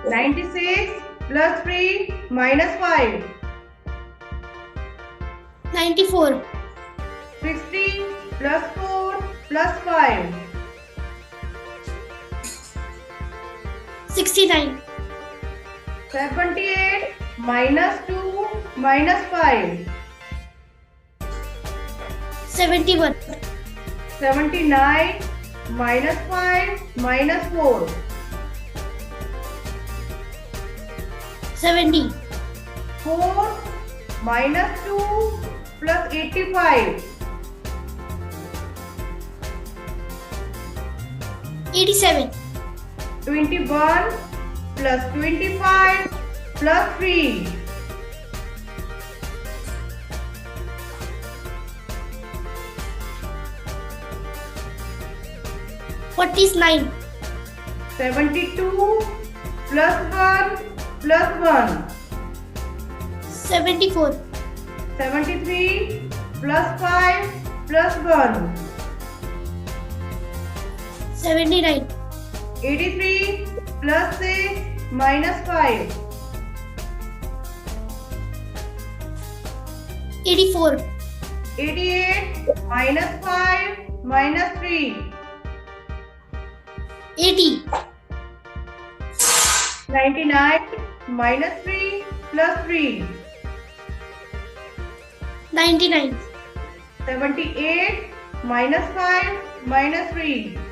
96 plus 3 minus 5. 94. 60 plus 4 plus 5. 69. 78 minus 2 minus 5. 71. 79 minus 5 minus 4. 70. 4 minus 2 plus 85. 87. 21 plus 25 plus 3. 49. 72 plus 1 plus 1. 74. 73 plus 5 plus 1. 79. 83 plus 6 minus 5. 84. 88 minus 5 minus 3. 80. 99 minus 3 plus 3. 99. 78 minus 5 minus 3.